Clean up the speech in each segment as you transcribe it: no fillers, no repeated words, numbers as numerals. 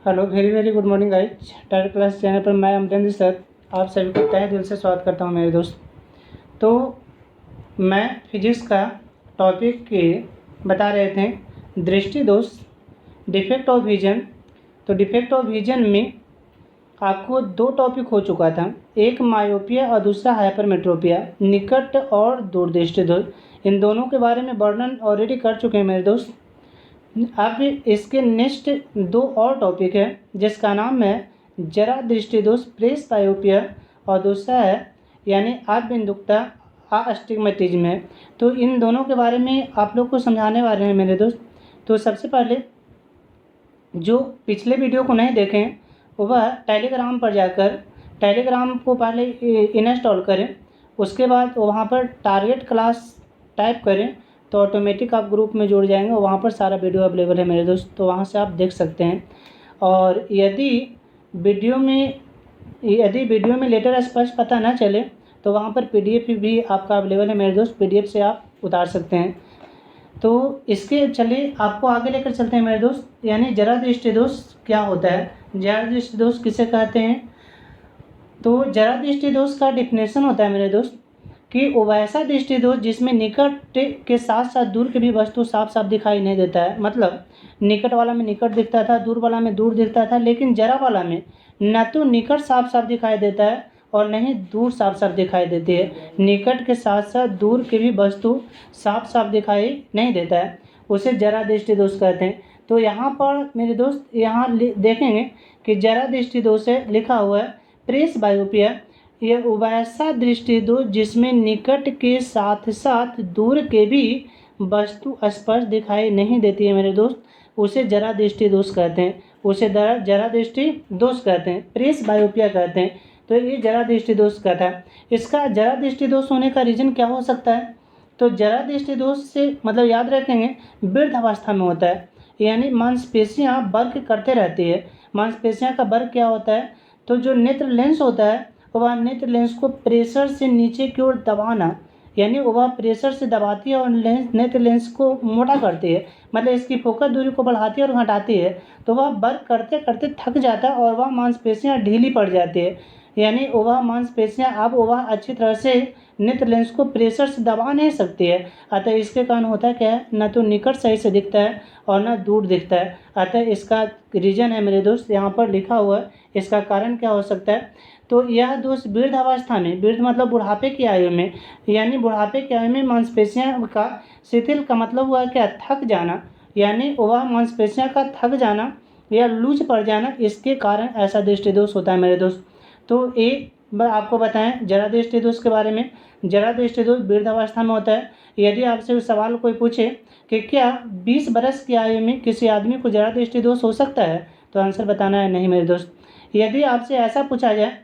Hello, very very good morning guys. Tiger class channel पर मैं Amarendra sir आप सभी को तहे दिल से स्वागत करता हूं मेरे दोस्त। तो मैं फिजिक्स का टॉपिक बता रहे थे दृष्टि दोष, डिफेक्ट ऑफ विजन। तो डिफेक्ट ऑफ विजन में आपको दो टॉपिक हो चुका था, एक मायोपिया और दूसरा हाइपरमेट्रोपिया, निकट और दूरदृष्टि दोष। इन दोनों के बारे में वर्णन ऑलरेडी कर चुके हैं मेरे दोस्त। अब इसके नेक्स्ट दो और टॉपिक है जिसका नाम है जरा दृष्टि दोष प्रेस बायोपिया और दूसरा है यानी अबिंदुकता अस्टिग्मेटिज्म है। तो इन दोनों के बारे में आप लोग को समझाने वाले हैं मेरे दोस्त। तो सबसे पहले जो पिछले वीडियो को नहीं देखें वह टेलीग्राम पर जाकर टेलीग्राम को पहले इंस्टॉल करें, उसके बाद वहाँ पर टारगेट क्लास टाइप करें तो ऑटोमेटिक आप ग्रुप में जुड़ जाएंगे। वहाँ पर सारा वीडियो अवेलेबल है मेरे दोस्त, तो वहाँ से आप देख सकते हैं। और यदि वीडियो में लेटर स्पष्ट पता ना चले तो वहाँ पर पीडीएफ भी आपका अवेलेबल है मेरे दोस्त, पीडीएफ से आप उतार सकते हैं। तो इसके चलिए आपको आगे लेकर चलते हैं मेरे दोस्त। यानी जरा दृष्टि दोष क्या होता है, जरा दृष्टि दोष किसे कहते हैं। तो जरा दृष्टि दोष का डिफिनेशन होता है मेरे दोस्त कि वैसा दृष्टि दोष जिसमें निकट के साथ साथ दूर की भी वस्तु साफ साफ दिखाई नहीं देता है। मतलब निकट वाला में निकट दिखता था, दूर वाला में दूर दिखता था, लेकिन जरा वाला में न तो निकट साफ साफ दिखाई देता है और न ही दूर साफ साफ दिखाई देती है। निकट के साथ साथ दूर की भी वस्तु साफ साफ दिखाई नहीं देता है, उसे जरा दृष्टि दोष कहते हैं। तो यहाँ पर मेरे दोस्त यहाँ देखेंगे कि जरा दृष्टि दोष से लिखा हुआ है प्रेस बायोपिया। यह वैसा दृष्टि दोष जिसमें निकट के साथ साथ दूर के भी वस्तु स्पष्ट दिखाई नहीं देती है मेरे दोस्त, उसे जरा दृष्टि दोष कहते हैं, उसे जरा दृष्टि दोष कहते हैं, प्रेस बायोपिया कहते हैं। तो ये जरा दृष्टि दोष कहता है। इसका जरा दृष्टि दोष होने का रीजन क्या हो सकता है। तो जरा दृष्टि दोष से मतलब याद रखेंगे वृद्ध अवस्था में होता है, यानी मांसपेशियाँ वर्क करते रहती है। मांसपेशियाँ का वर्क क्या होता है, तो जो नेत्र लेंस होता है वह नेत्र लेंस को प्रेशर से नीचे की ओर दबाना, यानी वह प्रेशर से दबाती है और नेत्र लेंस को मोटा करती है, मतलब इसकी फोकस दूरी को बढ़ाती है और घटाती है। तो वह वर्क करते करते थक जाता है और वह मांसपेशियाँ ढीली पड़ जाती है, यानी वह मांसपेशियाँ अब वह अच्छी तरह से नेत्र लेंस को प्रेशर से दबा नहीं सकती है। अतः इसके कारण होता क्या है, न तो निकट सही से दिखता है और न दूर दिखता है। अतः इसका रीजन है मेरे दोस्त यहाँ पर लिखा हुआ है, इसका कारण क्या हो सकता है। तो यह दोष वृद्ध अवस्था में, वृद्ध मतलब बुढ़ापे की आयु में, यानी बुढ़ापे की आयु में मांसपेशियाँ का शिथिल का मतलब हुआ क्या, थक जाना, यानी वह मांसपेशियाँ का थक जाना या लूज पड़ जाना, इसके कारण ऐसा दृष्टि दोष होता है मेरे दोस्त। तो एक बार आपको बताएं जरा दृष्टि दोष के बारे में। जरा दृष्टि दोष वृद्ध अवस्था में होता है। यदि आपसे सवाल कोई पूछे कि क्या 20 बरस की आयु में किसी आदमी को जरा दृष्टि दोष हो सकता है, तो आंसर बताना है नहीं मेरे दोस्त। यदि आपसे ऐसा पूछा जाए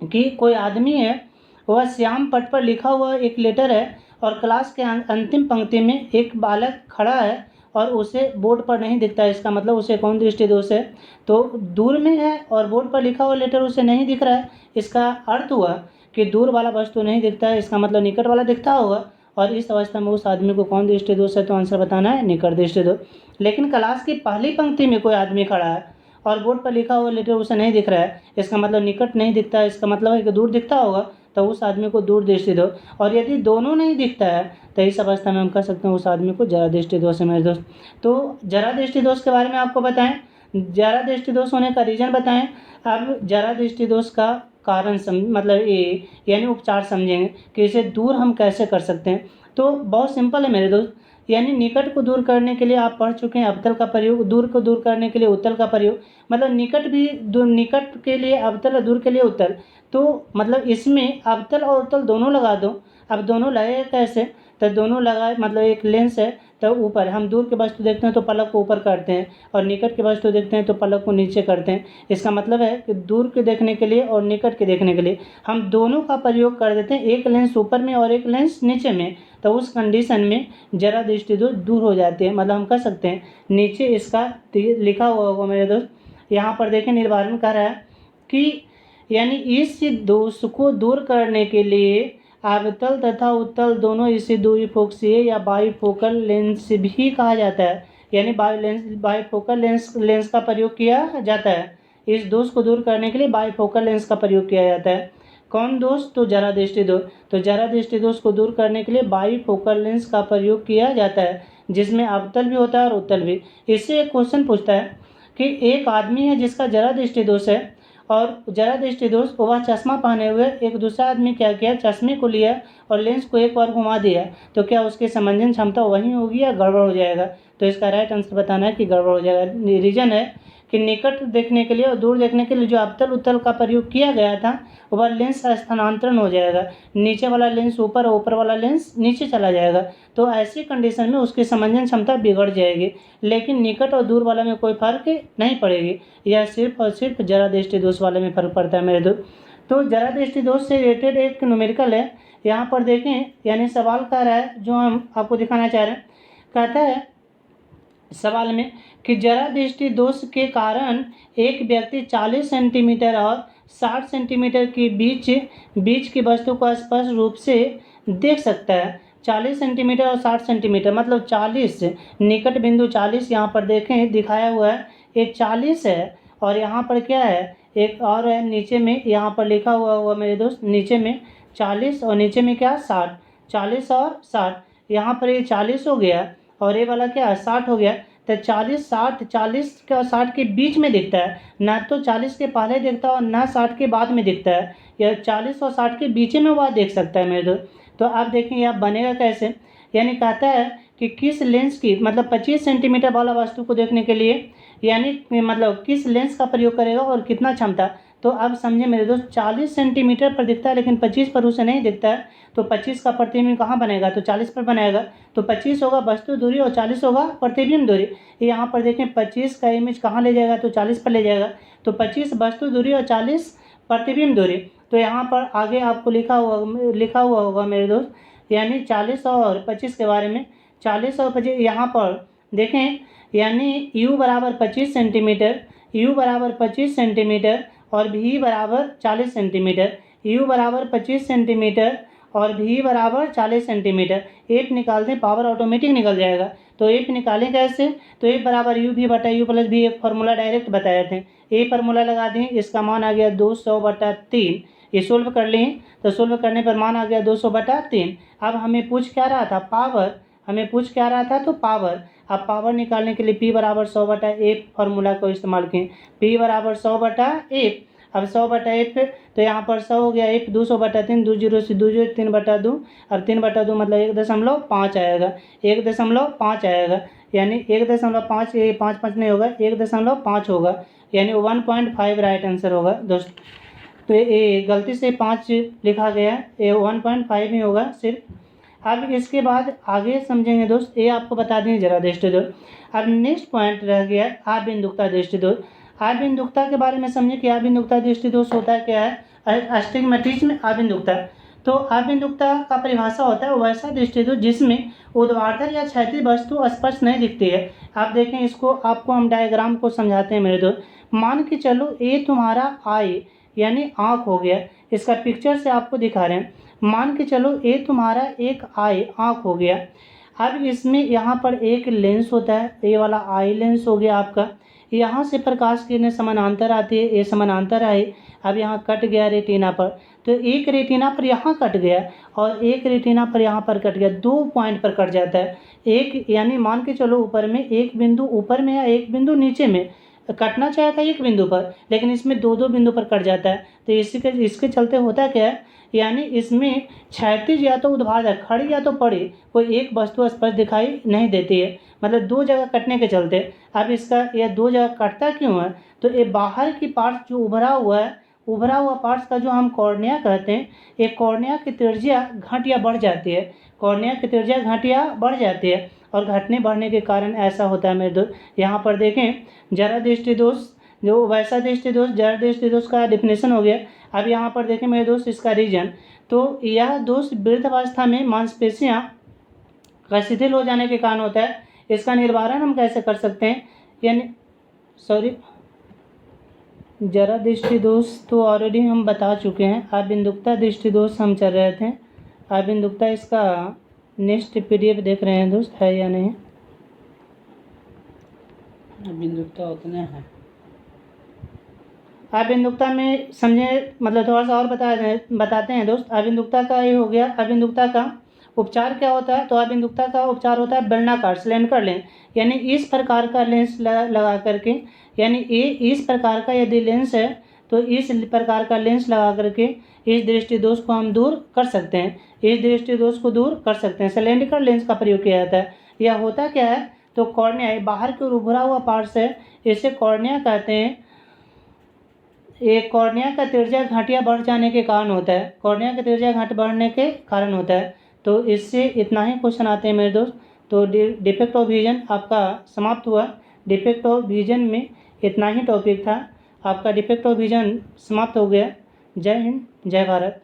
कि कोई आदमी है, वह श्याम पट पर लिखा हुआ एक लेटर है और क्लास के अंतिम पंक्ति में एक बालक खड़ा है और उसे बोर्ड पर नहीं दिखता है, इसका मतलब उसे कौन दृष्टि दोष है। तो दूर में है और बोर्ड पर लिखा हुआ लेटर उसे नहीं दिख रहा है, इसका अर्थ हुआ कि दूर वाला वस्तु नहीं दिखता है, इसका मतलब निकट वाला दिखता होगा। और इस अवस्था में उस आदमी को कौन दृष्टि दोष है, तो आंसर बताना है निकट दृष्टि दोष। लेकिन क्लास की पहली पंक्ति में कोई आदमी खड़ा है और बोर्ड पर लिखा हुआ लेटर उसे नहीं दिख रहा है, इसका मतलब निकट नहीं दिखता है, इसका मतलब है कि दूर दिखता होगा, तो उस आदमी को दूर दृष्टि दोष। और यदि दोनों नहीं दिखता है तो इस अवस्था में हम कह सकते हैं उस आदमी को जरा दृष्टि दोष है मेरे दोस्त। तो जरा दृष्टि दोष के बारे में आपको बताएं, जरा दृष्टि दोष होने का रीजन बताएं। अब जरा दृष्टि दोष का कारण मतलब ये यानी उपचार समझेंगे कि इसे दूर हम कैसे कर सकते हैं। तो बहुत सिंपल है मेरे दोस्त, यानी निकट को दूर करने के लिए आप पढ़ चुके हैं अवतल का प्रयोग, दूर को दूर करने के लिए उत्तल का प्रयोग। मतलब निकट के लिए अवतल और दूर के लिए उत्तल। तो मतलब इसमें अवतल और उत्तल दोनों लगा दो। अब दोनों लगाए कैसे, तो दोनों लगाए मतलब एक लेंस है तो ऊपर हम दूर के वस्तु देखते हैं तो पलक को ऊपर करते हैं और निकट के वस्तु देखते हैं तो पलक को नीचे करते हैं। इसका मतलब है कि दूर के देखने के लिए और निकट के देखने के लिए हम दोनों का प्रयोग कर देते हैं, एक लेंस ऊपर में और एक लेंस नीचे में। तो उस कंडीशन में जरा दृष्टि दोष दूर हो जाती है। मतलब हम कह सकते हैं नीचे इसका लिखा हुआ होगा मेरे दोस्त, यहाँ पर देखें निर्वारण कर रहा है कि यानी इस दोष को दूर करने के लिए अवतल तथा उत्तल दोनों इसे द्विफोकसीय या बाईफोकल लेंस भी कहा जाता है। यानी बाईफोकल लेंस का प्रयोग किया जाता है। इस दोष को दूर करने के लिए बाईफोकल लेंस का प्रयोग किया जाता है। कौन दोष? तो जरा दृष्टि दोष। तो जरा दृष्टि दोष को दूर करने के लिए बाईफोकल लेंस का प्रयोग किया जाता है, जिसमें अवतल भी होता है और उत्तल भी। इससे एक क्वेश्चन पूछता है कि एक आदमी है जिसका जरा दृष्टि दोष है, और जरा दृष्टि दोष वह चश्मा पहने हुए एक दूसरा आदमी क्या किया, चश्मे को लिया और लेंस को एक बार घुमा दिया, तो क्या उसकी समंजन क्षमता वही होगी या गड़बड़ हो जाएगा? तो इसका राइट आंसर बताना है कि गड़बड़ हो जाएगा। रीजन है कि निकट देखने के लिए और दूर देखने के लिए जो अवतल उत्तल का प्रयोग किया गया था वह लेंस स्थानांतरण हो जाएगा, नीचे वाला लेंस ऊपर और ऊपर वाला लेंस नीचे चला जाएगा। तो ऐसी कंडीशन में उसकी समंजन क्षमता बिगड़ जाएगी, लेकिन निकट और दूर वाला में कोई फर्क नहीं पड़ेगी। यह सिर्फ और सिर्फ जरा दृष्टि दोष वाले में फर्क पड़ता है मेरे दोस्त। तो जरा दृष्टि दोष से रिलेटेड एक न्यूमेरिकल है, यहाँ पर देखें, यानी सवाल कह रहा है जो हम आपको दिखाना चाह रहे हैं। कहता है सवाल में कि जरा दृष्टि दोष के कारण एक व्यक्ति 40 सेंटीमीटर और 60 सेंटीमीटर के बीच की वस्तु को स्पष्ट रूप से देख सकता है। 40 सेंटीमीटर और 60 सेंटीमीटर मतलब 40 निकट बिंदु 40 यहाँ पर देखें दिखाया हुआ है, ये 40 है, और यहाँ पर क्या है एक और है नीचे में, यहाँ पर लिखा हुआ मेरे दोस्त, नीचे में 40 और नीचे में क्या 60, 40 और 60, यहाँ पर ये 40 हो गया और ये वाला क्या 60 हो गया। तो 40 का 60 के बीच में दिखता है, ना तो 40 के पहले दिखता है और ना 60 के बाद में दिखता है, या 40 और 60 के बीच में वह देख सकता है मेरे दोस्त। तो आप देखें यह बनेगा कैसे, यानी कहता है कि किस लेंस की मतलब 25 सेंटीमीटर वाला वस्तु को देखने के लिए यानी मतलब किस लेंस का प्रयोग करेगा और कितना क्षमता। तो अब समझे मेरे दोस्त, 40 सेंटीमीटर पर दिखता है लेकिन 25 पर उसे नहीं दिखता है, तो 25 का प्रतिबिंब कहाँ बनेगा, तो 40 पर बनाएगा। तो 25 होगा वस्तु दूरी और 40 होगा प्रतिबिंब दूरी। यहाँ पर देखें 25 का इमेज कहाँ ले जाएगा, तो 40 पर ले जाएगा। तो 25 वस्तु दूरी और 40 प्रतिबिंब दूरी। तो यहाँ पर आगे आपको लिखा हुआ होगा मेरे दोस्त, यानी 40 और 25 के बारे में। 40 और 25 यहाँ पर देखें, यानी u बराबर 25 सेंटीमीटर, u बराबर 25 सेंटीमीटर और v बराबर 40 सेंटीमीटर, u बराबर 25 सेंटीमीटर और v बराबर 40 सेंटीमीटर। एफ निकाल दें, पावर ऑटोमेटिक निकल जाएगा। तो एफ निकालें कैसे, तो एफ बराबर यू वी बटा यू प्लस वी, एक फार्मूला डायरेक्ट बताए थे, ए फार्मूला लगा दें, इसका मान आ गया 200/3। ये सोल्व कर लें, तो सोल्व करने पर मान आ गया 200/3। अब हमें पूछ क्या रहा था, पावर, हमें पूछ क्या रहा था, तो पावर। अब पावर निकालने के लिए P बराबर 100/F फार्मूला को इस्तेमाल किए, P बराबर 100/F। अब 100/F, तो यहाँ पर 100 हो गया, F 200/3, 2 0 से 2 0, 3/2। अब 3/2 मतलब 1.5 आएगा, 1.5 आएगा, यानी 1.5, ये 5 नहीं होगा, 1.5 होगा, यानी 1.5 राइट आंसर होगा दोस्त। तो ये गलती से 5 लिखा गया, ये 1.5 ही होगा सिर्फ। अब इसके बाद आगे समझेंगे दोस्त, ये आपको बता दें जरा दृष्टि दोष। अब नेक्स्ट पॉइंट रह गया अबिंदुकता दृष्टि दोष। अबिंदुकता के बारे में समझे कि अबिंदुकता दृष्टि दोष होता क्या है। अस्टिग्मेटिज्म अबिंदुकता, तो अबिंदुकता का परिभाषा होता है वैसा दृष्टि दोष जिसमें ऊर्ध्वाधर या क्षैतिज वस्तु स्पष्ट नहीं दिखती है। आप देखें इसको, आपको हम डायग्राम को समझाते हैं मेरे दोस्त। मान के चलो ये तुम्हारा आई यानी आँख हो गया, इसका पिक्चर से आपको दिखा रहे हैं। मान के चलो ये तुम्हारा एक आई आँख हो गया। अब इसमें यहाँ पर एक लेंस होता है, ये वाला आई लेंस हो गया आपका। यहाँ से प्रकाश किरणें समानांतर आती है, ये समानांतर आई। अब यहाँ कट गया रेटिना पर, तो एक रेटिना पर यहाँ कट गया और एक रेटिना पर यहाँ पर कट गया, 2 पॉइंट पर कट जाता है। एक यानी मान के चलो ऊपर में एक बिंदु ऊपर में या एक बिंदु नीचे में कटना चाहे था एक बिंदु पर, लेकिन इसमें 2 बिंदु पर कट जाता है। तो इसके चलते होता क्या है, यानी इसमें क्षैतिज या तो ऊर्ध्वाधर खड़ी या तो पड़ी कोई एक वस्तु स्पष्ट दिखाई नहीं देती है, मतलब 2 जगह कटने के चलते। अब इसका यह 2 जगह कटता क्यों है, तो ये बाहर की पार्ट जो उभरा हुआ पार्ट्स का जो हम कॉर्निया कहते हैं, ये कॉर्निया की त्रिज्या घट या बढ़ जाती है, कॉर्निया की त्रिज्या घट या बढ़ जाती है, और घटने बढ़ने के कारण ऐसा होता है मेरे दोस्त। यहाँ पर देखें जरा दृष्टि दोष, जो वैसा दृष्टि दोष जरा दृष्टि दोष का डेफिनेशन हो गया। अब यहाँ पर देखें मेरे दोस्त इसका रीजन, तो यह दोष वृद्धावस्था में मांसपेशियाँ का शिथिल हो जाने के कारण होता है। इसका निवारण हम कैसे कर सकते हैं, यानी जरा दृष्टि दोष तो ऑलरेडी हम बता चुके हैं। अबिंदुकता दृष्टि दोष हम चल रहे थे। अबिंदुकता इसका नेक्स्ट PDF देख रहे हैं दोस्त, है या नहीं। अबिंदुकता उतने हैं। अबिंदुकता में समझे, मतलब थोड़ा सा और बताते हैं दोस्त। अबिंदुकता का ये हो गया। अबिंदुकता का उपचार क्या होता है? तो अबिंदुकता का उपचार होता है बेलनाकार सिलेंडर लेंस, यानी इस प्रकार का लेंस लगा करके, यानी ये इस प्रकार का यदि लेंस है तो इस प्रकार का लेंस लगा करके इस दृष्टि दोष को हम दूर कर सकते हैं। इस दृष्टि दोष को दूर कर सकते हैं। सिलेंडर लेंस का प्रयोग किया जाता है। यह होता क्या है? तो कॉर्निया बाहर की ओर उभरा हुआ पार्ट्स है, इसे कॉर्निया कहते हैं। एक कॉर्निया का त्रिज्या घाटिया बढ़ जाने के कारण होता है। कॉर्निया का त्रिज्या घाट बढ़ने के कारण होता है। तो इससे इतना ही क्वेश्चन आते हैं मेरे दोस्त। तो डिफेक्ट ऑफ विजन आपका समाप्त हुआ। डिफेक्ट ऑफ विजन में इतना ही टॉपिक था। आपका डिफेक्ट ऑफ विजन समाप्त हो गया। जय हिंद, जय भारत।